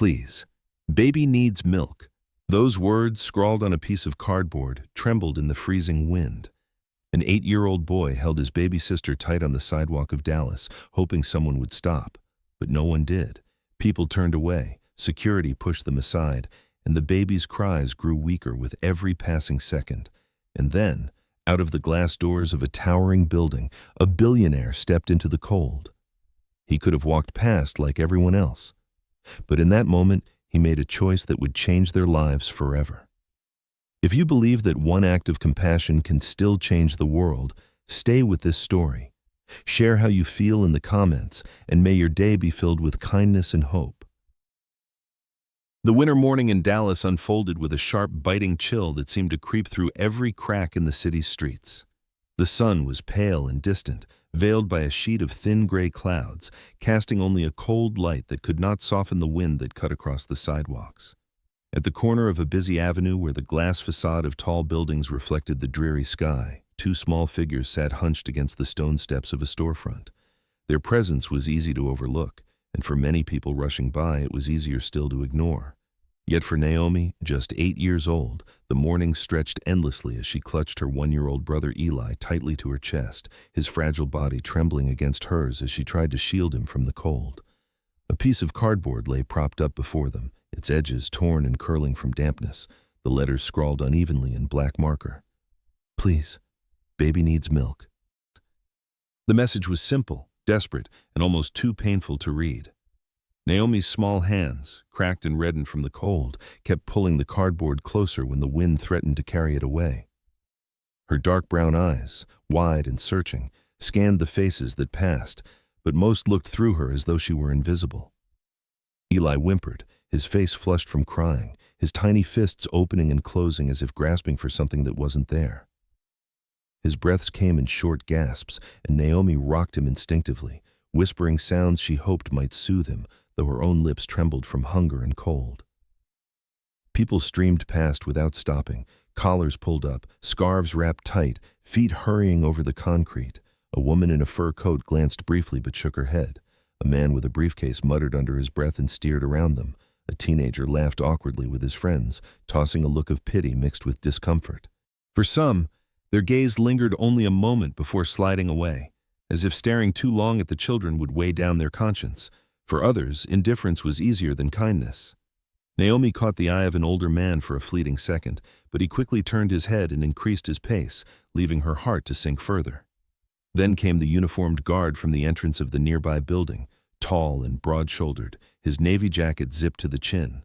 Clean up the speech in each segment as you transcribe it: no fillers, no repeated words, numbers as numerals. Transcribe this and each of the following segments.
Please, baby needs milk. Those words, scrawled on a piece of cardboard, trembled in the freezing wind. An 8-year-old boy held his baby sister tight on the sidewalk of Dallas, hoping someone would stop. But no one did. People turned away, security pushed them aside, and the baby's cries grew weaker with every passing second. And then, out of the glass doors of a towering building, a billionaire stepped into the cold. He could have walked past like everyone else. But in that moment, he made a choice that would change their lives forever. If you believe that one act of compassion can still change the world, stay with this story. Share how you feel in the comments, and may your day be filled with kindness and hope. The winter morning in Dallas unfolded with a sharp, biting chill that seemed to creep through every crack in the city's streets. The sun was pale and distant, veiled by a sheet of thin gray clouds, casting only a cold light that could not soften the wind that cut across the sidewalks. At the corner of a busy avenue where the glass facade of tall buildings reflected the dreary sky, two small figures sat hunched against the stone steps of a storefront. Their presence was easy to overlook, and for many people rushing by, it was easier still to ignore. Yet for Naomi, just 8 years old, the morning stretched endlessly as she clutched her 1-year-old brother Eli tightly to her chest, his fragile body trembling against hers as she tried to shield him from the cold. A piece of cardboard lay propped up before them, its edges torn and curling from dampness, the letters scrawled unevenly in black marker. Please, baby needs milk. The message was simple, desperate, and almost too painful to read. Naomi's small hands, cracked and reddened from the cold, kept pulling the cardboard closer when the wind threatened to carry it away. Her dark brown eyes, wide and searching, scanned the faces that passed, but most looked through her as though she were invisible. Eli whimpered, his face flushed from crying, his tiny fists opening and closing as if grasping for something that wasn't there. His breaths came in short gasps, and Naomi rocked him instinctively, whispering sounds she hoped might soothe him, though her own lips trembled from hunger and cold. People streamed past without stopping, collars pulled up, scarves wrapped tight, feet hurrying over the concrete. A woman in a fur coat glanced briefly but shook her head. A man with a briefcase muttered under his breath and steered around them. A teenager laughed awkwardly with his friends, tossing a look of pity mixed with discomfort. For some, their gaze lingered only a moment before sliding away, as if staring too long at the children would weigh down their conscience. For others, indifference was easier than kindness. Naomi caught the eye of an older man for a fleeting second, but he quickly turned his head and increased his pace, leaving her heart to sink further. Then came the uniformed guard from the entrance of the nearby building, tall and broad-shouldered, his navy jacket zipped to the chin.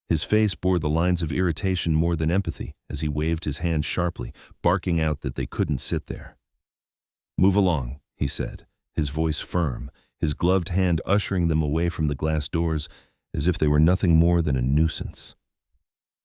His face bore the lines of irritation more than empathy as he waved his hand sharply, barking out that they couldn't sit there. "Move along," he said, his voice firm, his gloved hand ushering them away from the glass doors as if they were nothing more than a nuisance.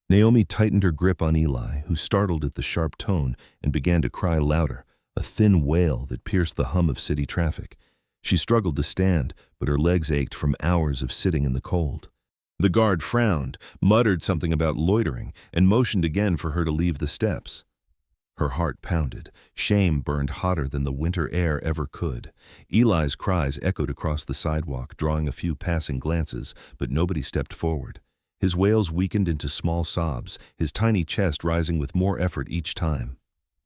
Naomi tightened her grip on Eli, who startled at the sharp tone and began to cry louder, a thin wail that pierced the hum of city traffic. She struggled to stand, but her legs ached from hours of sitting in the cold. The guard frowned, muttered something about loitering, and motioned again for her to leave the steps. Her heart pounded. Shame burned hotter than the winter air ever could. Eli's cries echoed across the sidewalk, drawing a few passing glances, but nobody stepped forward. His wails weakened into small sobs, his tiny chest rising with more effort each time.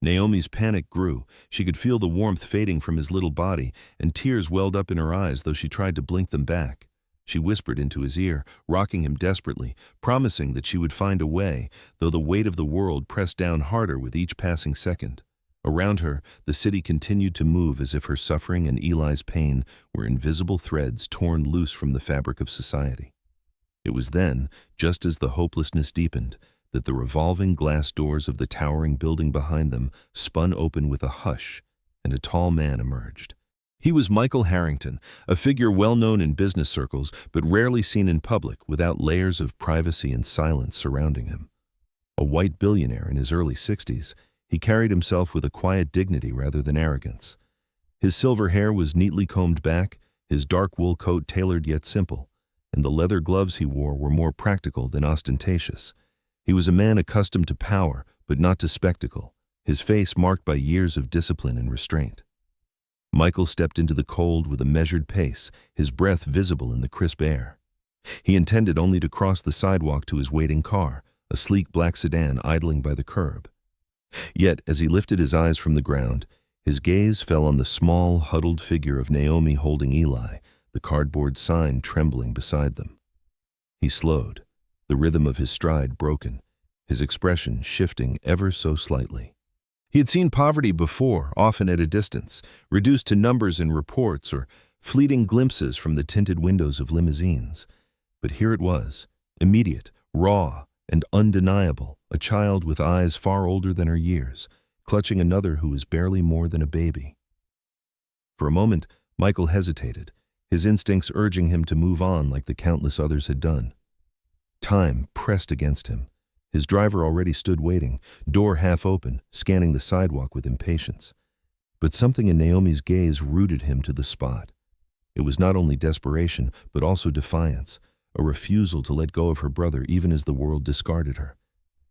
Naomi's panic grew. She could feel the warmth fading from his little body, and tears welled up in her eyes though she tried to blink them back. She whispered into his ear, rocking him desperately, promising that she would find a way, though the weight of the world pressed down harder with each passing second. Around her, the city continued to move as if her suffering and Eli's pain were invisible threads torn loose from the fabric of society. It was then, just as the hopelessness deepened, that the revolving glass doors of the towering building behind them spun open with a hush, and a tall man emerged. He was Michael Harrington, a figure well known in business circles but rarely seen in public without layers of privacy and silence surrounding him. A white billionaire in his early 60s, he carried himself with a quiet dignity rather than arrogance. His silver hair was neatly combed back, his dark wool coat tailored yet simple, and the leather gloves he wore were more practical than ostentatious. He was a man accustomed to power, but not to spectacle, his face marked by years of discipline and restraint. Michael stepped into the cold with a measured pace, his breath visible in the crisp air. He intended only to cross the sidewalk to his waiting car, a sleek black sedan idling by the curb. Yet, as he lifted his eyes from the ground, his gaze fell on the small, huddled figure of Naomi holding Eli, the cardboard sign trembling beside them. He slowed, the rhythm of his stride broken, his expression shifting ever so slightly. He had seen poverty before, often at a distance, reduced to numbers in reports or fleeting glimpses from the tinted windows of limousines. But here it was, immediate, raw, and undeniable, a child with eyes far older than her years, clutching another who was barely more than a baby. For a moment, Michael hesitated, his instincts urging him to move on like the countless others had done. Time pressed against him. His driver already stood waiting, door half open, scanning the sidewalk with impatience. But something in Naomi's gaze rooted him to the spot. It was not only desperation, but also defiance, a refusal to let go of her brother even as the world discarded her.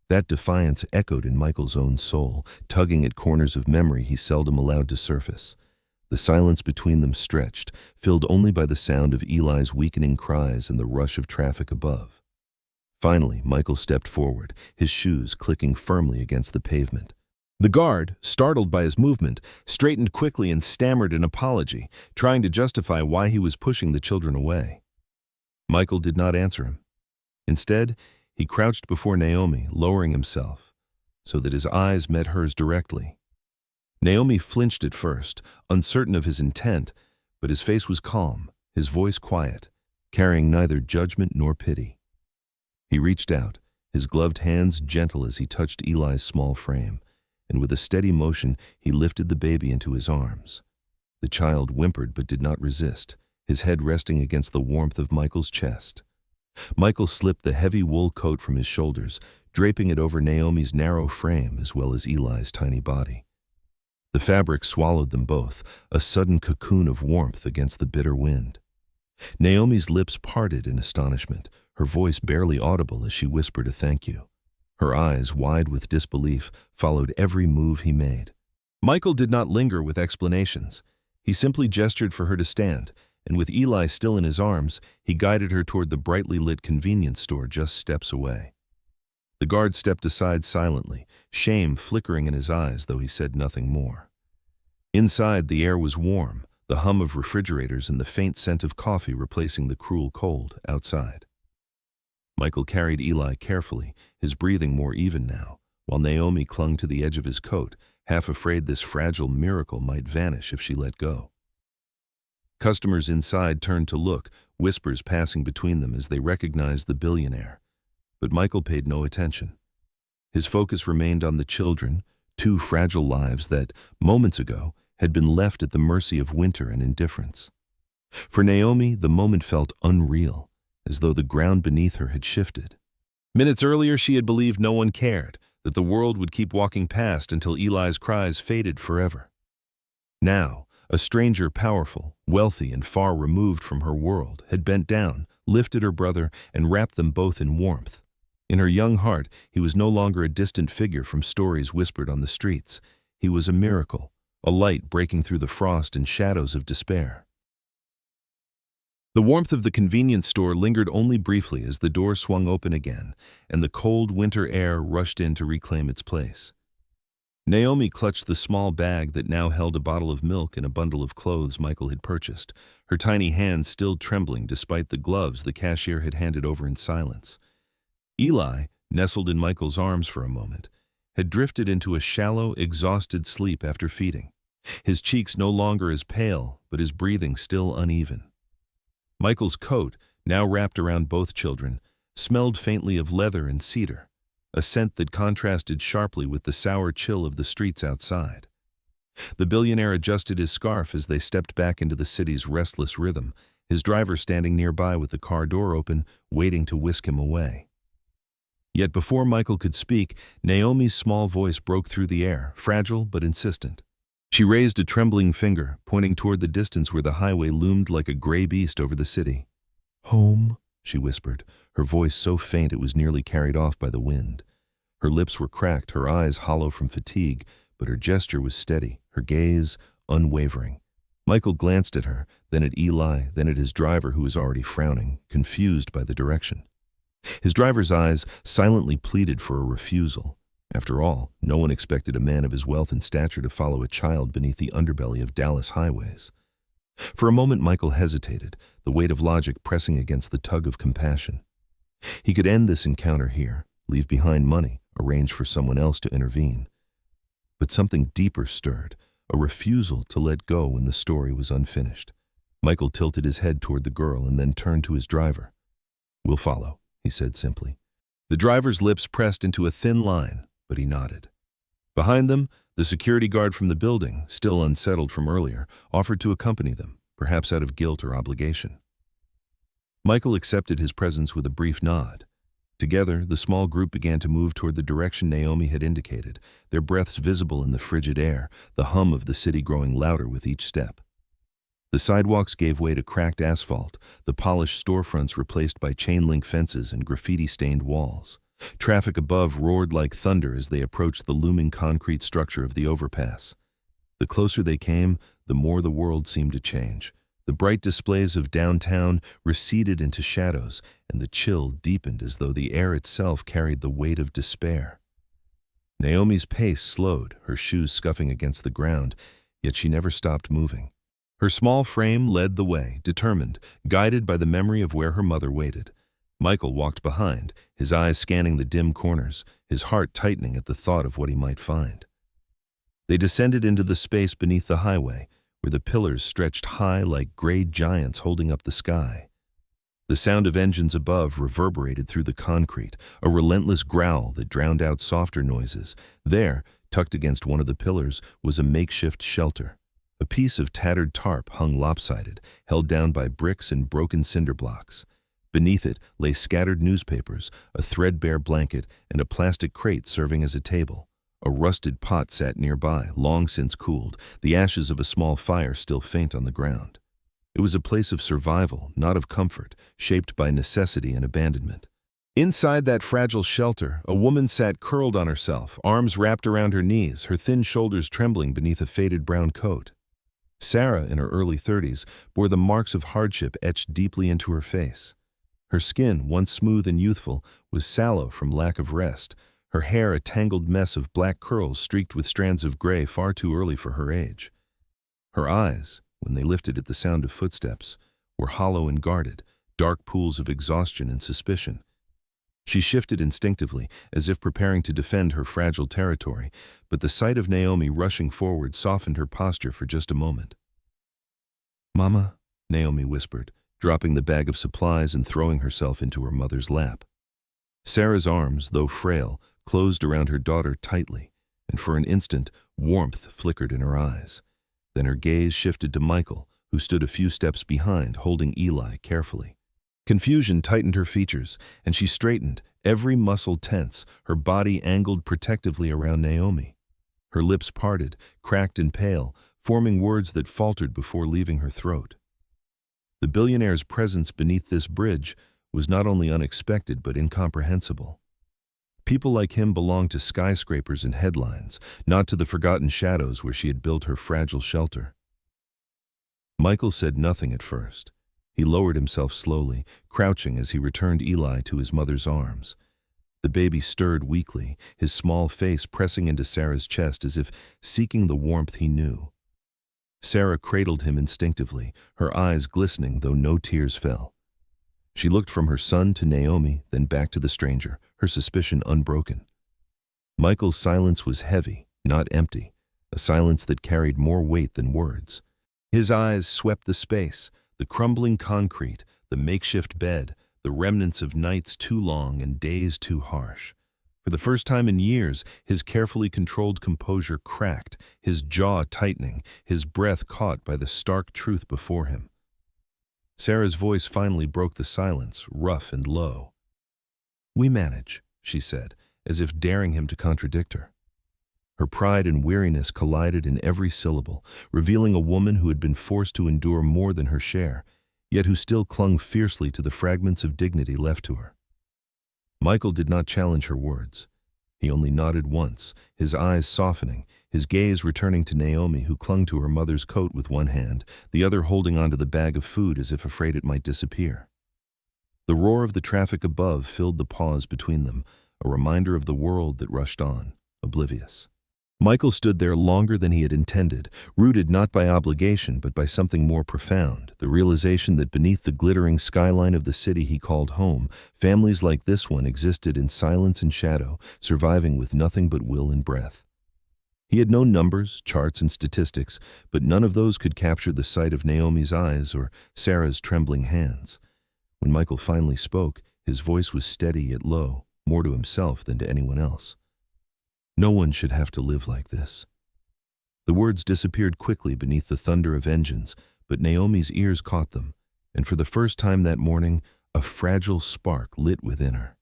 That defiance echoed in Michael's own soul, tugging at corners of memory he seldom allowed to surface. The silence between them stretched, filled only by the sound of Eli's weakening cries and the rush of traffic above. Finally, Michael stepped forward, his shoes clicking firmly against the pavement. The guard, startled by his movement, straightened quickly and stammered an apology, trying to justify why he was pushing the children away. Michael did not answer him. Instead, he crouched before Naomi, lowering himself, so that his eyes met hers directly. Naomi flinched at first, uncertain of his intent, but his face was calm, his voice quiet, carrying neither judgment nor pity. He reached out, his gloved hands gentle as he touched Eli's small frame, and with a steady motion he lifted the baby into his arms. The child whimpered but did not resist, his head resting against the warmth of Michael's chest. Michael slipped the heavy wool coat from his shoulders, draping it over Naomi's narrow frame as well as Eli's tiny body. The fabric swallowed them both, a sudden cocoon of warmth against the bitter wind. Naomi's lips parted in astonishment, her voice barely audible as she whispered a thank you. Her eyes, wide with disbelief, followed every move he made. Michael did not linger with explanations. He simply gestured for her to stand, and with Eli still in his arms, he guided her toward the brightly lit convenience store just steps away. The guard stepped aside silently, shame flickering in his eyes, though he said nothing more. Inside, the air was warm, the hum of refrigerators and the faint scent of coffee replacing the cruel cold outside. Michael carried Eli carefully, his breathing more even now, while Naomi clung to the edge of his coat, half afraid this fragile miracle might vanish if she let go. Customers inside turned to look, whispers passing between them as they recognized the billionaire. But Michael paid no attention. His focus remained on the children, two fragile lives that, moments ago, had been left at the mercy of winter and indifference. For Naomi, the moment felt unreal, as though the ground beneath her had shifted. Minutes earlier, she had believed no one cared, that the world would keep walking past until Eli's cries faded forever. Now, a stranger powerful, wealthy, and far removed from her world had bent down, lifted her brother, and wrapped them both in warmth. In her young heart, he was no longer a distant figure from stories whispered on the streets. He was a miracle, a light breaking through the frost and shadows of despair. The warmth of the convenience store lingered only briefly as the door swung open again, and the cold winter air rushed in to reclaim its place. Naomi clutched the small bag that now held a bottle of milk and a bundle of clothes Michael had purchased, her tiny hands still trembling despite the gloves the cashier had handed over in silence. Eli, nestled in Michael's arms for a moment, had drifted into a shallow, exhausted sleep after feeding, his cheeks no longer as pale, but his breathing still uneven. Michael's coat, now wrapped around both children, smelled faintly of leather and cedar, a scent that contrasted sharply with the sour chill of the streets outside. The billionaire adjusted his scarf as they stepped back into the city's restless rhythm, his driver standing nearby with the car door open, waiting to whisk him away. Yet before Michael could speak, Naomi's small voice broke through the air, fragile but insistent. She raised a trembling finger, pointing toward the distance where the highway loomed like a gray beast over the city. "Home," she whispered, her voice so faint it was nearly carried off by the wind. Her lips were cracked, her eyes hollow from fatigue, but her gesture was steady, her gaze unwavering. Michael glanced at her, then at Eli, then at his driver who was already frowning, confused by the direction. His driver's eyes silently pleaded for a refusal. After all, no one expected a man of his wealth and stature to follow a child beneath the underbelly of Dallas highways. For a moment Michael hesitated, the weight of logic pressing against the tug of compassion. He could end this encounter here, leave behind money, arrange for someone else to intervene. But something deeper stirred, a refusal to let go when the story was unfinished. Michael tilted his head toward the girl and then turned to his driver. "We'll follow," he said simply. The driver's lips pressed into a thin line, but he nodded. Behind them, the security guard from the building, still unsettled from earlier, offered to accompany them, perhaps out of guilt or obligation. Michael accepted his presence with a brief nod. Together, the small group began to move toward the direction Naomi had indicated, their breaths visible in the frigid air, the hum of the city growing louder with each step. The sidewalks gave way to cracked asphalt, the polished storefronts replaced by chain-link fences and graffiti-stained walls. Traffic above roared like thunder as they approached the looming concrete structure of the overpass. The closer they came, the more the world seemed to change. The bright displays of downtown receded into shadows, and the chill deepened as though the air itself carried the weight of despair. Naomi's pace slowed, her shoes scuffing against the ground, yet she never stopped moving. Her small frame led the way, determined, guided by the memory of where her mother waited. Michael walked behind, his eyes scanning the dim corners, his heart tightening at the thought of what he might find. They descended into the space beneath the highway, where the pillars stretched high like gray giants holding up the sky. The sound of engines above reverberated through the concrete, a relentless growl that drowned out softer noises. There, tucked against one of the pillars, was a makeshift shelter. A piece of tattered tarp hung lopsided, held down by bricks and broken cinder blocks. Beneath it lay scattered newspapers, a threadbare blanket, and a plastic crate serving as a table. A rusted pot sat nearby, long since cooled, the ashes of a small fire still faint on the ground. It was a place of survival, not of comfort, shaped by necessity and abandonment. Inside that fragile shelter, a woman sat curled on herself, arms wrapped around her knees, her thin shoulders trembling beneath a faded brown coat. Sarah, in her early 30s, bore the marks of hardship etched deeply into her face. Her skin, once smooth and youthful, was sallow from lack of rest, her hair a tangled mess of black curls streaked with strands of gray far too early for her age. Her eyes, when they lifted at the sound of footsteps, were hollow and guarded, dark pools of exhaustion and suspicion. She shifted instinctively, as if preparing to defend her fragile territory, but the sight of Naomi rushing forward softened her posture for just a moment. "Mama," Naomi whispered, dropping the bag of supplies and throwing herself into her mother's lap. Sarah's arms, though frail, closed around her daughter tightly, and for an instant warmth flickered in her eyes. Then her gaze shifted to Michael, who stood a few steps behind, holding Eli carefully. Confusion tightened her features, and she straightened, every muscle tense, her body angled protectively around Naomi. Her lips parted, cracked and pale, forming words that faltered before leaving her throat. The billionaire's presence beneath this bridge was not only unexpected but incomprehensible. People like him belonged to skyscrapers and headlines, not to the forgotten shadows where she had built her fragile shelter. Michael said nothing at first. He lowered himself slowly, crouching as he returned Eli to his mother's arms. The baby stirred weakly, his small face pressing into Sarah's chest as if seeking the warmth he knew. Sarah cradled him instinctively, her eyes glistening though no tears fell. She looked from her son to Naomi, then back to the stranger, her suspicion unbroken. Michael's silence was heavy, not empty, a silence that carried more weight than words. His eyes swept the space, the crumbling concrete, the makeshift bed, the remnants of nights too long and days too harsh. For the first time in years, his carefully controlled composure cracked, his jaw tightening, his breath caught by the stark truth before him. Sarah's voice finally broke the silence, rough and low. "We manage," she said, as if daring him to contradict her. Her pride and weariness collided in every syllable, revealing a woman who had been forced to endure more than her share, yet who still clung fiercely to the fragments of dignity left to her. Michael did not challenge her words. He only nodded once, his eyes softening, his gaze returning to Naomi, who clung to her mother's coat with one hand, the other holding onto the bag of food as if afraid it might disappear. The roar of the traffic above filled the pause between them, a reminder of the world that rushed on, oblivious. Michael stood there longer than he had intended, rooted not by obligation but by something more profound, the realization that beneath the glittering skyline of the city he called home, families like this one existed in silence and shadow, surviving with nothing but will and breath. He had known numbers, charts, and statistics, but none of those could capture the sight of Naomi's eyes or Sarah's trembling hands. When Michael finally spoke, his voice was steady yet low, more to himself than to anyone else. No one should have to live like this. The words disappeared quickly beneath the thunder of engines, but Naomi's ears caught them, and for the first time that morning, a fragile spark lit within her.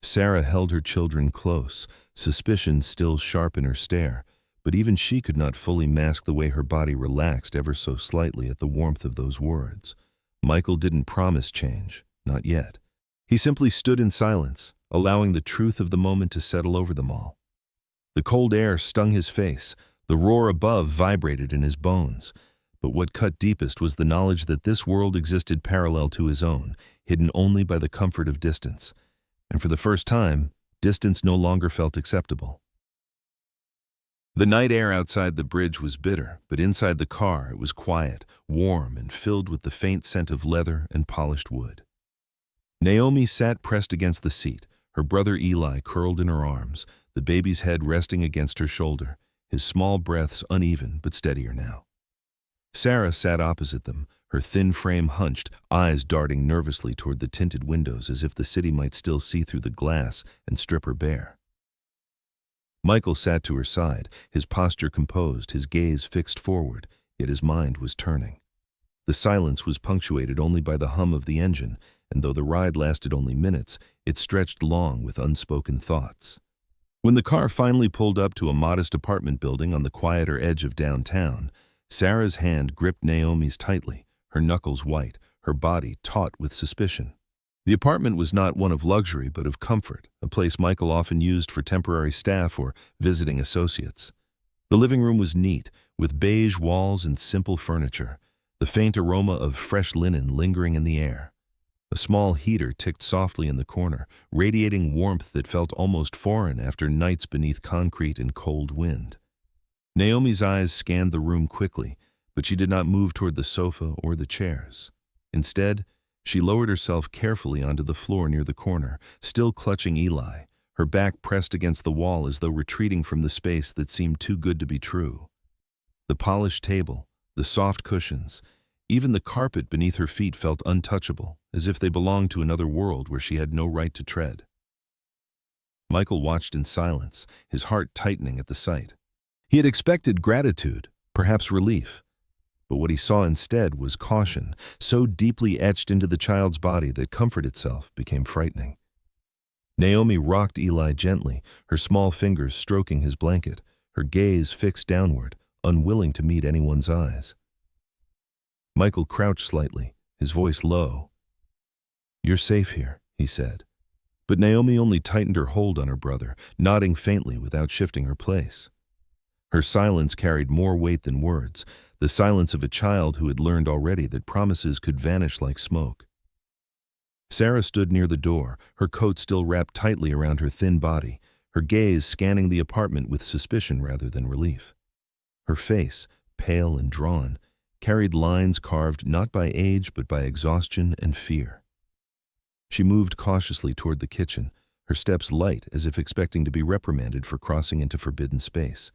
Sarah held her children close, suspicion still sharp in her stare, but even she could not fully mask the way her body relaxed ever so slightly at the warmth of those words. Michael didn't promise change, not yet. He simply stood in silence, allowing the truth of the moment to settle over them all. The cold air stung his face, the roar above vibrated in his bones, but what cut deepest was the knowledge that this world existed parallel to his own, hidden only by the comfort of distance. And for the first time, distance no longer felt acceptable. The night air outside the bridge was bitter, but inside the car it was quiet, warm, and filled with the faint scent of leather and polished wood. Naomi sat pressed against the seat, her brother Eli curled in her arms, the baby's head resting against her shoulder, his small breaths uneven but steadier now. Sarah sat opposite them, her thin frame hunched, eyes darting nervously toward the tinted windows as if the city might still see through the glass and strip her bare. Michael sat to her side, his posture composed, his gaze fixed forward, yet his mind was turning. The silence was punctuated only by the hum of the engine, and though the ride lasted only minutes, it stretched long with unspoken thoughts. When the car finally pulled up to a modest apartment building on the quieter edge of downtown, Sarah's hand gripped Naomi's tightly, her knuckles white, her body taut with suspicion. The apartment was not one of luxury but of comfort, a place Michael often used for temporary staff or visiting associates. The living room was neat, with beige walls and simple furniture, the faint aroma of fresh linen lingering in the air. A small heater ticked softly in the corner, radiating warmth that felt almost foreign after nights beneath concrete and cold wind. Naomi's eyes scanned the room quickly, but she did not move toward the sofa or the chairs. Instead, she lowered herself carefully onto the floor near the corner, still clutching Eli, her back pressed against the wall as though retreating from the space that seemed too good to be true. The polished table, the soft cushions, even the carpet beneath her feet felt untouchable, as if they belonged to another world where she had no right to tread. Michael watched in silence, his heart tightening at the sight. He had expected gratitude, perhaps relief, but what he saw instead was caution, so deeply etched into the child's body that comfort itself became frightening. Naomi rocked Eli gently, her small fingers stroking his blanket, her gaze fixed downward, unwilling to meet anyone's eyes. Michael crouched slightly, his voice low. "You're safe here," he said. But Naomi only tightened her hold on her brother, nodding faintly without shifting her place. Her silence carried more weight than words, the silence of a child who had learned already that promises could vanish like smoke. Sarah stood near the door, her coat still wrapped tightly around her thin body, her gaze scanning the apartment with suspicion rather than relief. Her face, pale and drawn, carried lines carved not by age but by exhaustion and fear. She moved cautiously toward the kitchen, her steps light as if expecting to be reprimanded for crossing into forbidden space.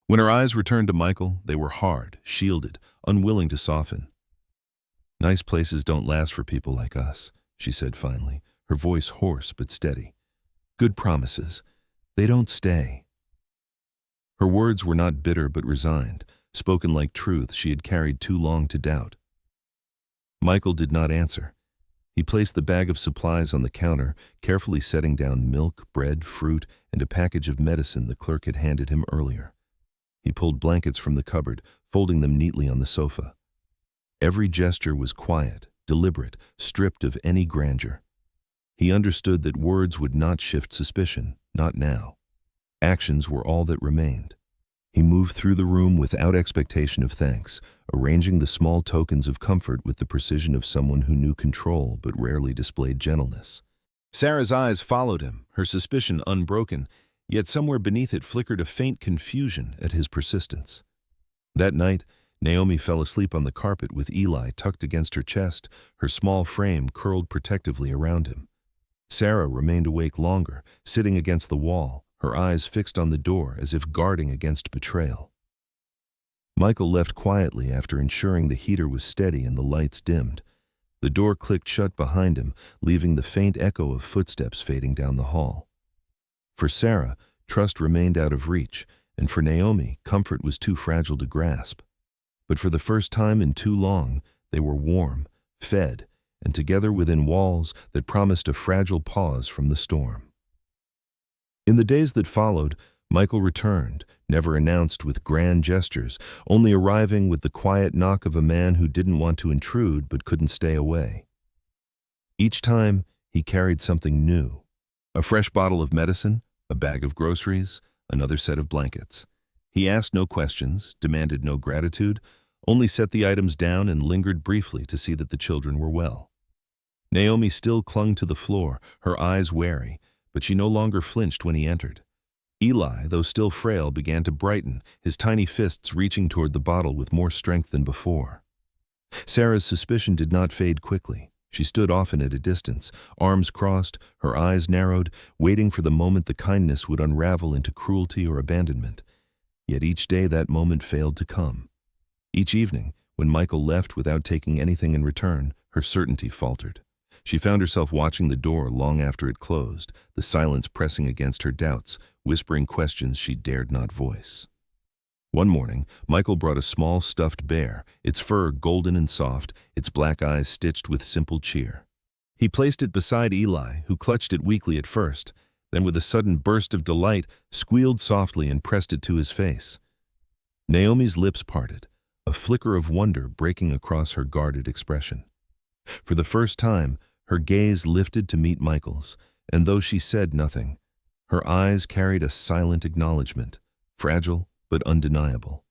When her eyes returned to Michael, they were hard, shielded, unwilling to soften. "Nice places don't last for people like us," she said finally, her voice hoarse but steady. "Good promises. They don't stay." Her words were not bitter but resigned, spoken like truth she had carried too long to doubt. Michael did not answer. He placed the bag of supplies on the counter, carefully setting down milk, bread, fruit, and a package of medicine the clerk had handed him earlier. He pulled blankets from the cupboard, folding them neatly on the sofa. Every gesture was quiet, deliberate, stripped of any grandeur. He understood that words would not shift suspicion, not now. Actions were all that remained. He moved through the room without expectation of thanks, arranging the small tokens of comfort with the precision of someone who knew control but rarely displayed gentleness. Sarah's eyes followed him, her suspicion unbroken, yet somewhere beneath it flickered a faint confusion at his persistence. That night, Naomi fell asleep on the carpet with Eli tucked against her chest, her small frame curled protectively around him. Sarah remained awake longer, sitting against the wall, her eyes fixed on the door as if guarding against betrayal. Michael left quietly after ensuring the heater was steady and the lights dimmed. The door clicked shut behind him, leaving the faint echo of footsteps fading down the hall. For Sarah, trust remained out of reach, and for Naomi, comfort was too fragile to grasp. But for the first time in too long, they were warm, fed, and together within walls that promised a fragile pause from the storm. In the days that followed, Michael returned, never announced with grand gestures, only arriving with the quiet knock of a man who didn't want to intrude but couldn't stay away. Each time, he carried something new. A fresh bottle of medicine, a bag of groceries, another set of blankets. He asked no questions, demanded no gratitude, only set the items down and lingered briefly to see that the children were well. Naomi still clung to the floor, her eyes wary, but she no longer flinched when he entered. Eli, though still frail, began to brighten, his tiny fists reaching toward the bottle with more strength than before. Sarah's suspicion did not fade quickly. She stood often at a distance, arms crossed, her eyes narrowed, waiting for the moment the kindness would unravel into cruelty or abandonment. Yet each day that moment failed to come. Each evening, when Michael left without taking anything in return, her certainty faltered. She found herself watching the door long after it closed, the silence pressing against her doubts, whispering questions she dared not voice. One morning, Michael brought a small stuffed bear, its fur golden and soft, its black eyes stitched with simple cheer. He placed it beside Eli, who clutched it weakly at first, then with a sudden burst of delight, squealed softly and pressed it to his face. Naomi's lips parted, a flicker of wonder breaking across her guarded expression. For the first time, her gaze lifted to meet Michael's, and though she said nothing, her eyes carried a silent acknowledgement, fragile but undeniable.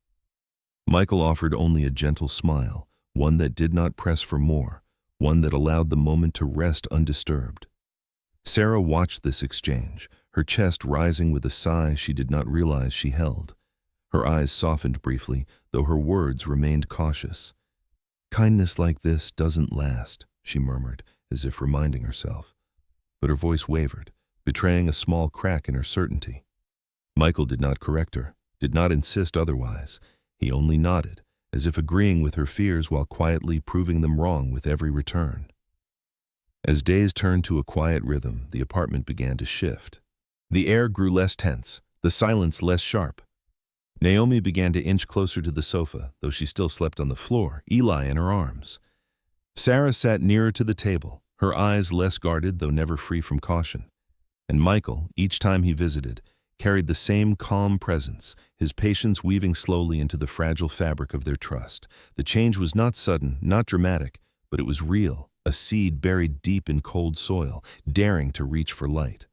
Michael offered only a gentle smile, one that did not press for more, one that allowed the moment to rest undisturbed. Sarah watched this exchange, her chest rising with a sigh she did not realize she held. Her eyes softened briefly, though her words remained cautious. "Kindness like this doesn't last," she murmured, as if reminding herself. But her voice wavered, betraying a small crack in her certainty. Michael did not correct her, did not insist otherwise. He only nodded, as if agreeing with her fears while quietly proving them wrong with every return. As days turned to a quiet rhythm, the apartment began to shift. The air grew less tense, the silence less sharp. Naomi began to inch closer to the sofa, though she still slept on the floor, Eli in her arms. Sarah sat nearer to the table, her eyes less guarded though never free from caution. And Michael, each time he visited, carried the same calm presence, his patience weaving slowly into the fragile fabric of their trust. The change was not sudden, not dramatic, but it was real, a seed buried deep in cold soil, daring to reach for light.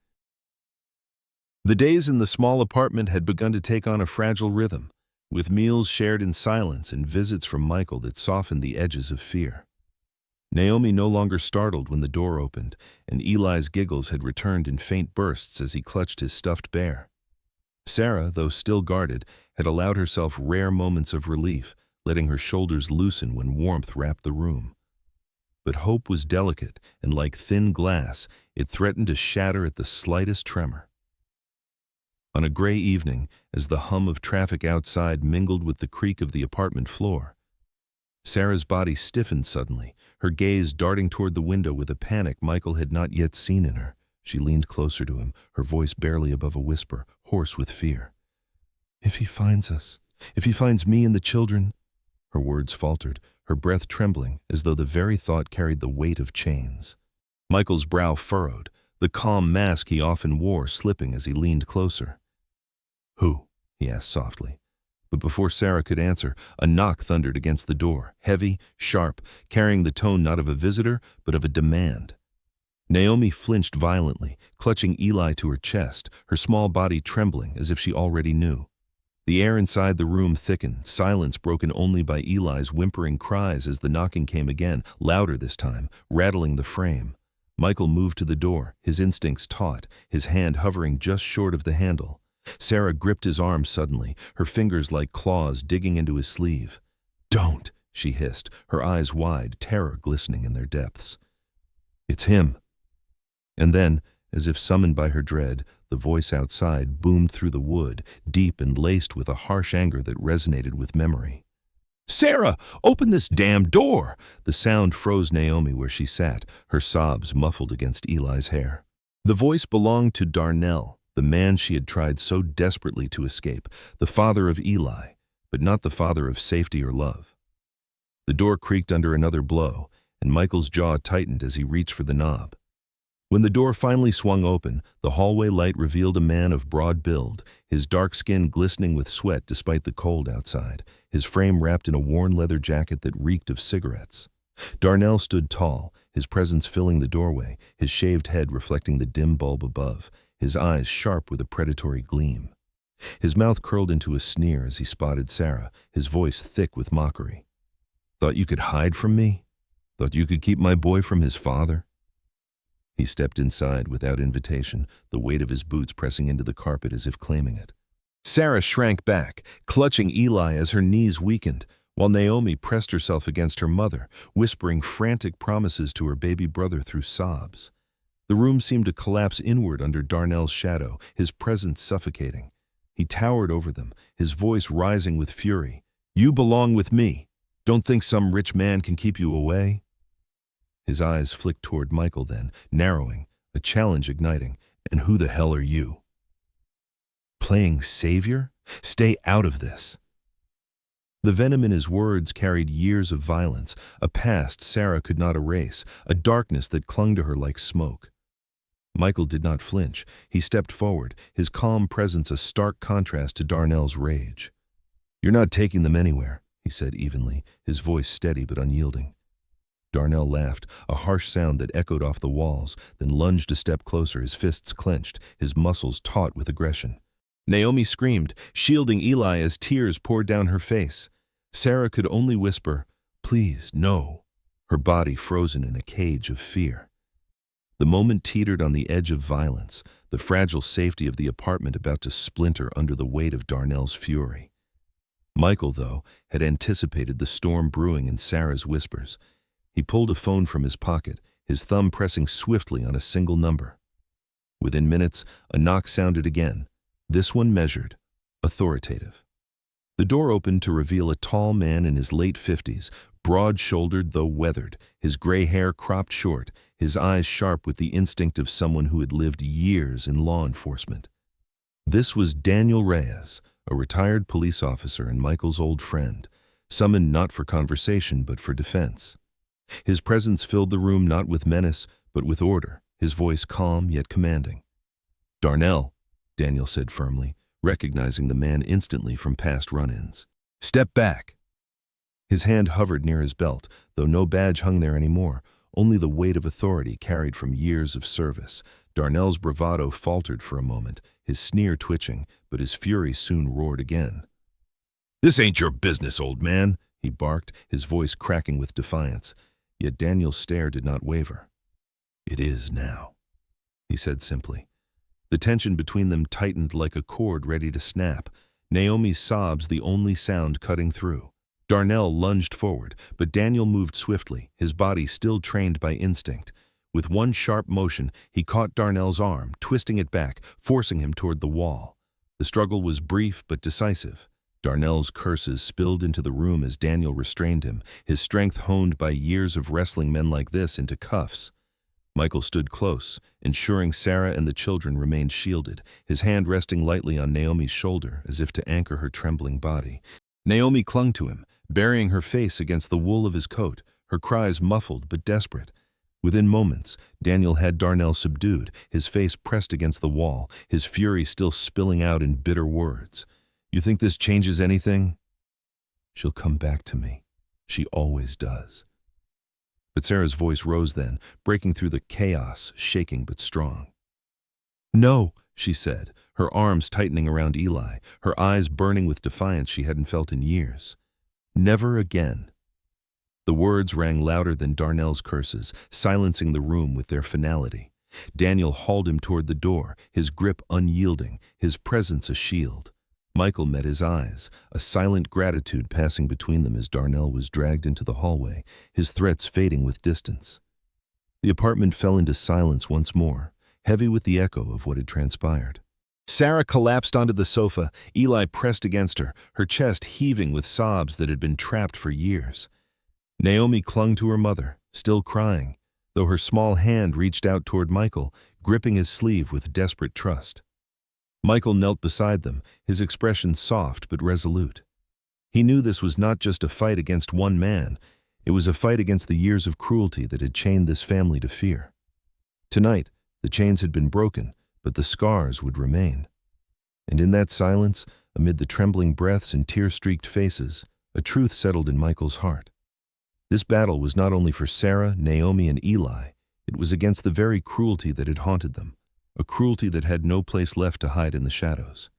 The days in the small apartment had begun to take on a fragile rhythm, with meals shared in silence and visits from Michael that softened the edges of fear. Naomi no longer startled when the door opened, and Eli's giggles had returned in faint bursts as he clutched his stuffed bear. Sarah, though still guarded, had allowed herself rare moments of relief, letting her shoulders loosen when warmth wrapped the room. But hope was delicate, and like thin glass, it threatened to shatter at the slightest tremor. On a gray evening, as the hum of traffic outside mingled with the creak of the apartment floor, Sarah's body stiffened suddenly, her gaze darting toward the window with a panic Michael had not yet seen in her. She leaned closer to him, her voice barely above a whisper, hoarse with fear. "If he finds us, if he finds me and the children—" Her words faltered, her breath trembling, as though the very thought carried the weight of chains. Michael's brow furrowed, the calm mask he often wore slipping as he leaned closer. "Who?" he asked softly. But before Sarah could answer, a knock thundered against the door, heavy, sharp, carrying the tone not of a visitor, but of a demand. Naomi flinched violently, clutching Eli to her chest, her small body trembling as if she already knew. The air inside the room thickened, silence broken only by Eli's whimpering cries as the knocking came again, louder this time, rattling the frame. Michael moved to the door, his instincts taut, his hand hovering just short of the handle. Sarah gripped his arm suddenly, her fingers like claws digging into his sleeve. "Don't," she hissed, her eyes wide, terror glistening in their depths. "It's him." And then, as if summoned by her dread, the voice outside boomed through the wood, deep and laced with a harsh anger that resonated with memory. "Sarah, open this damn door!" The sound froze Naomi where she sat, her sobs muffled against Eli's hair. The voice belonged to Darnell, the man she had tried so desperately to escape, the father of Eli, but not the father of safety or love. The door creaked under another blow, and Michael's jaw tightened as he reached for the knob. When the door finally swung open, the hallway light revealed a man of broad build, his dark skin glistening with sweat despite the cold outside, his frame wrapped in a worn leather jacket that reeked of cigarettes. Darnell stood tall, his presence filling the doorway, his shaved head reflecting the dim bulb above, his eyes sharp with a predatory gleam. His mouth curled into a sneer as he spotted Sarah, his voice thick with mockery. "Thought you could hide from me? Thought you could keep my boy from his father?" He stepped inside without invitation, the weight of his boots pressing into the carpet as if claiming it. Sarah shrank back, clutching Eli as her knees weakened, while Naomi pressed herself against her mother, whispering frantic promises to her baby brother through sobs. The room seemed to collapse inward under Darnell's shadow, his presence suffocating. He towered over them, his voice rising with fury. "You belong with me. Don't think some rich man can keep you away." His eyes flicked toward Michael then, narrowing, a challenge igniting. "And who the hell are you? Playing savior? Stay out of this." The venom in his words carried years of violence, a past Sarah could not erase, a darkness that clung to her like smoke. Michael did not flinch. He stepped forward, his calm presence a stark contrast to Darnell's rage. "You're not taking them anywhere," he said evenly, his voice steady but unyielding. Darnell laughed, a harsh sound that echoed off the walls, then lunged a step closer, his fists clenched, his muscles taut with aggression. Naomi screamed, shielding Eli as tears poured down her face. Sarah could only whisper, "Please, no," her body frozen in a cage of fear. The moment teetered on the edge of violence, the fragile safety of the apartment about to splinter under the weight of Darnell's fury. Michael, though, had anticipated the storm brewing in Sarah's whispers. He pulled a phone from his pocket, his thumb pressing swiftly on a single number. Within minutes, a knock sounded again, this one measured, authoritative. The door opened to reveal a tall man in his late 50s, broad-shouldered though weathered, his gray hair cropped short, his eyes sharp with the instinct of someone who had lived years in law enforcement. This was Daniel Reyes, a retired police officer and Michael's old friend, summoned not for conversation but for defense. His presence filled the room not with menace, but with order, his voice calm yet commanding. "Darnell," Daniel said firmly, recognizing the man instantly from past run-ins. "Step back." His hand hovered near his belt, though no badge hung there anymore, only the weight of authority carried from years of service. Darnell's bravado faltered for a moment, his sneer twitching, but his fury soon roared again. "This ain't your business, old man," he barked, his voice cracking with defiance. Yet Daniel's stare did not waver. "It is now," he said simply. The tension between them tightened like a cord ready to snap, Naomi's sobs the only sound cutting through. Darnell lunged forward, but Daniel moved swiftly, his body still trained by instinct. With one sharp motion, he caught Darnell's arm, twisting it back, forcing him toward the wall. The struggle was brief but decisive. Darnell's curses spilled into the room as Daniel restrained him, his strength honed by years of wrestling men like this into cuffs. Michael stood close, ensuring Sarah and the children remained shielded, his hand resting lightly on Naomi's shoulder as if to anchor her trembling body. Naomi clung to him, burying her face against the wool of his coat, her cries muffled but desperate. Within moments, Daniel had Darnell subdued, his face pressed against the wall, his fury still spilling out in bitter words. "You think this changes anything? She'll come back to me. She always does." But Sarah's voice rose then, breaking through the chaos, shaking but strong. "No," she said, her arms tightening around Eli, her eyes burning with defiance she hadn't felt in years. Never again. The words rang louder than Darnell's curses, silencing the room with their finality. Daniel hauled him toward the door, his grip unyielding, his presence a shield. Michael met his eyes, a silent gratitude passing between them as Darnell was dragged into the hallway, his threats fading with distance. The apartment fell into silence once more, heavy with the echo of what had transpired. Sarah collapsed onto the sofa, Eli pressed against her, her chest heaving with sobs that had been trapped for years. Naomi clung to her mother, still crying, though her small hand reached out toward Michael, gripping his sleeve with desperate trust. Michael knelt beside them, his expression soft but resolute. He knew this was not just a fight against one man, it was a fight against the years of cruelty that had chained this family to fear. Tonight, the chains had been broken, but the scars would remain. And in that silence, amid the trembling breaths and tear-streaked faces, a truth settled in Michael's heart. This battle was not only for Sarah, Naomi, and Eli, it was against the very cruelty that had haunted them, a cruelty that had no place left to hide in the shadows.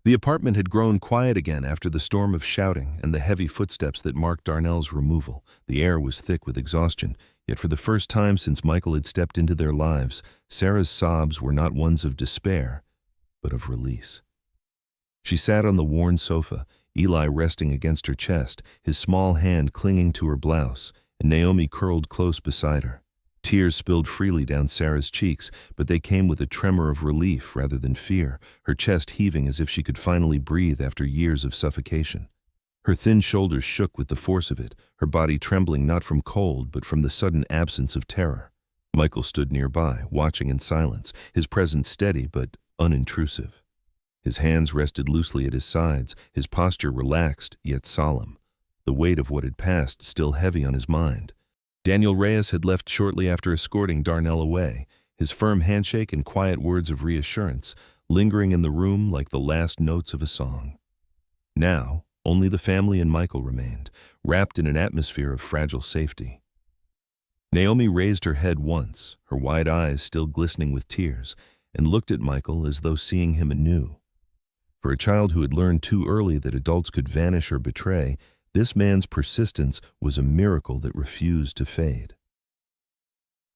The apartment had grown quiet again after the storm of shouting and the heavy footsteps that marked Darnell's removal. The air was thick with exhaustion, yet for the first time since Michael had stepped into their lives, Sarah's sobs were not ones of despair, but of release. She sat on the worn sofa, Eli resting against her chest, his small hand clinging to her blouse, and Naomi curled close beside her. Tears spilled freely down Sarah's cheeks, but they came with a tremor of relief rather than fear, her chest heaving as if she could finally breathe after years of suffocation. Her thin shoulders shook with the force of it, her body trembling not from cold but from the sudden absence of terror. Michael stood nearby, watching in silence, his presence steady but unintrusive. His hands rested loosely at his sides, his posture relaxed yet solemn, the weight of what had passed still heavy on his mind. Daniel Reyes had left shortly after escorting Darnell away, his firm handshake and quiet words of reassurance lingering in the room like the last notes of a song. Now, only the family and Michael remained, wrapped in an atmosphere of fragile safety. Naomi raised her head once, her wide eyes still glistening with tears, and looked at Michael as though seeing him anew. For a child who had learned too early that adults could vanish or betray, this man's persistence was a miracle that refused to fade.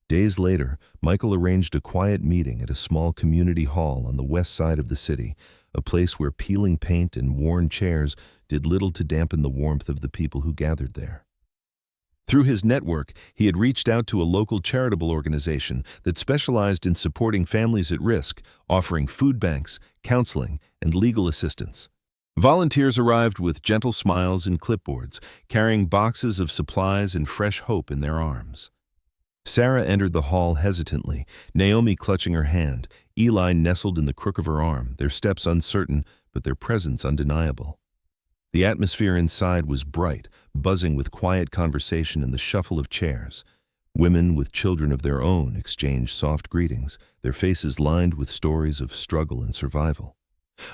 Days later, Michael arranged a quiet meeting at a small community hall on the west side of the city, a place where peeling paint and worn chairs did little to dampen the warmth of the people who gathered there. Through his network, he had reached out to a local charitable organization that specialized in supporting families at risk, offering food banks, counseling, and legal assistance. Volunteers arrived with gentle smiles and clipboards, carrying boxes of supplies and fresh hope in their arms. Sarah entered the hall hesitantly, Naomi clutching her hand, Eli nestled in the crook of her arm, their steps uncertain, but their presence undeniable. The atmosphere inside was bright, buzzing with quiet conversation and the shuffle of chairs. Women with children of their own exchanged soft greetings, their faces lined with stories of struggle and survival.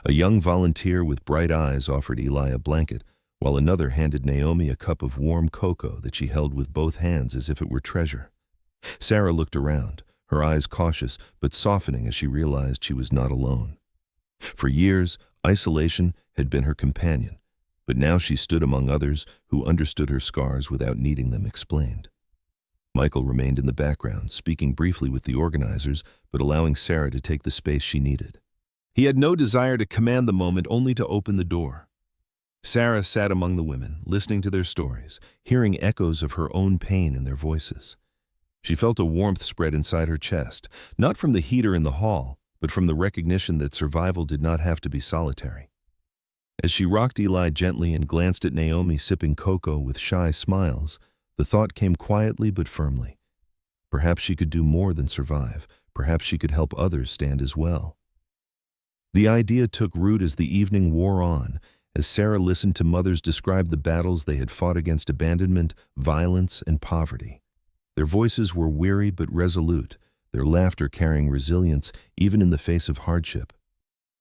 A young volunteer with bright eyes offered Eli a blanket, while another handed Naomi a cup of warm cocoa that she held with both hands as if it were treasure. Sarah looked around, her eyes cautious but softening as she realized she was not alone. For years, isolation had been her companion, but now she stood among others who understood her scars without needing them explained. Michael remained in the background, speaking briefly with the organizers, but allowing Sarah to take the space she needed. He had no desire to command the moment, only to open the door. Sarah sat among the women, listening to their stories, hearing echoes of her own pain in their voices. She felt a warmth spread inside her chest, not from the heater in the hall, but from the recognition that survival did not have to be solitary. As she rocked Eli gently and glanced at Naomi sipping cocoa with shy smiles, the thought came quietly but firmly. Perhaps she could do more than survive. Perhaps she could help others stand as well. The idea took root as the evening wore on, as Sarah listened to mothers describe the battles they had fought against abandonment, violence, and poverty. Their voices were weary but resolute, their laughter carrying resilience even in the face of hardship.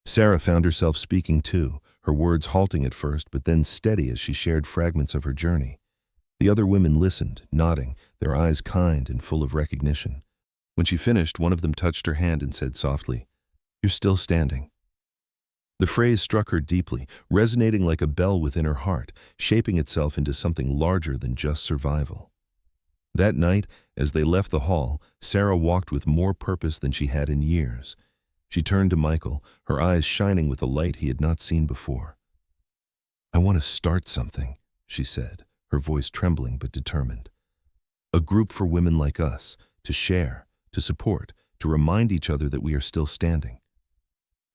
Sarah found herself speaking too, her words halting at first but then steady as she shared fragments of her journey. The other women listened, nodding, their eyes kind and full of recognition. When she finished, one of them touched her hand and said softly, You're still standing. The phrase struck her deeply, resonating like a bell within her heart, shaping itself into something larger than just survival. That night, as they left the hall, Sarah walked with more purpose than she had in years. She turned to Michael, her eyes shining with a light he had not seen before. "I want to start something," she said, her voice trembling but determined. "A group for women like us, to share, to support, to remind each other that we are still standing."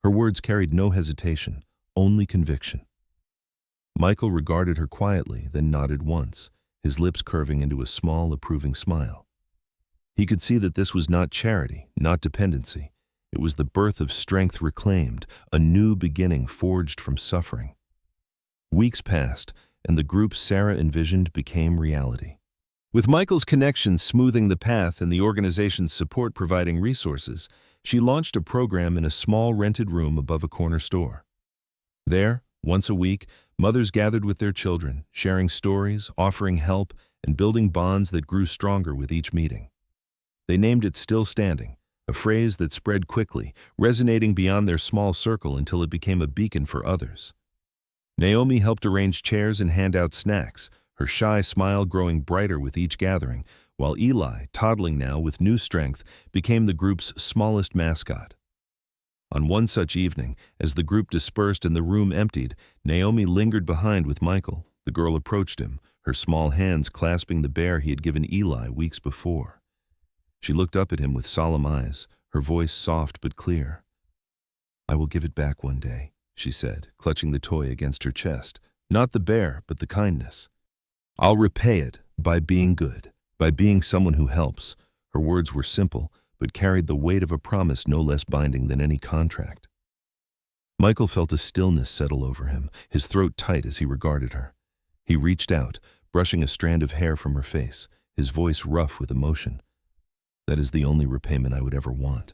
Her words carried no hesitation, only conviction. Michael regarded her quietly, then nodded once, his lips curving into a small, approving smile. He could see that this was not charity, not dependency. It was the birth of strength reclaimed, a new beginning forged from suffering. Weeks passed, and the group Sarah envisioned became reality. With Michael's connections smoothing the path and the organization's support providing resources, she launched a program in a small rented room above a corner store. There, once a week, mothers gathered with their children, sharing stories, offering help, and building bonds that grew stronger with each meeting. They named it Still Standing, a phrase that spread quickly, resonating beyond their small circle until it became a beacon for others. Naomi helped arrange chairs and hand out snacks, her shy smile growing brighter with each gathering, while Eli, toddling now with new strength, became the group's smallest mascot. On one such evening, as the group dispersed and the room emptied, Naomi lingered behind with Michael. The girl approached him, her small hands clasping the bear he had given Eli weeks before. She looked up at him with solemn eyes, her voice soft but clear. "I will give it back one day," she said, clutching the toy against her chest. "Not the bear, but the kindness. I'll repay it by being good, by being someone who helps." Her words were simple, but carried the weight of a promise no less binding than any contract. Michael felt a stillness settle over him, his throat tight as he regarded her. He reached out, brushing a strand of hair from her face, his voice rough with emotion. "That is the only repayment I would ever want."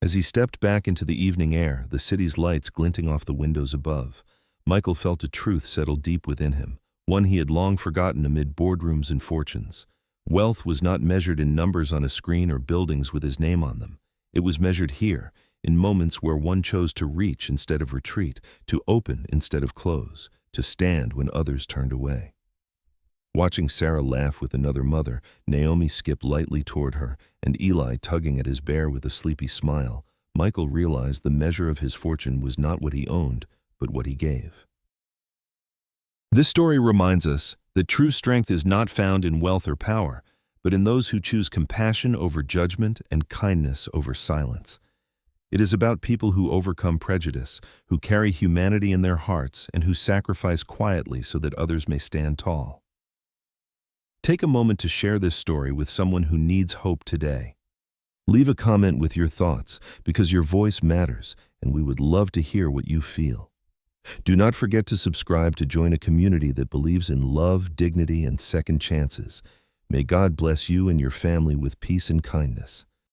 As he stepped back into the evening air, the city's lights glinting off the windows above, Michael felt a truth settle deep within him, one he had long forgotten amid boardrooms and fortunes. Wealth was not measured in numbers on a screen or buildings with his name on them. It was measured here, in moments where one chose to reach instead of retreat, to open instead of close, to stand when others turned away. Watching Sarah laugh with another mother, Naomi skip lightly toward her, and Eli tugging at his bear with a sleepy smile, Michael realized the measure of his fortune was not what he owned, but what he gave. This story reminds us that true strength is not found in wealth or power, but in those who choose compassion over judgment and kindness over silence. It is about people who overcome prejudice, who carry humanity in their hearts, and who sacrifice quietly so that others may stand tall. Take a moment to share this story with someone who needs hope today. Leave a comment with your thoughts, because your voice matters, and we would love to hear what you feel. Do not forget to subscribe to join a community that believes in love, dignity, and second chances. May God bless you and your family with peace and kindness.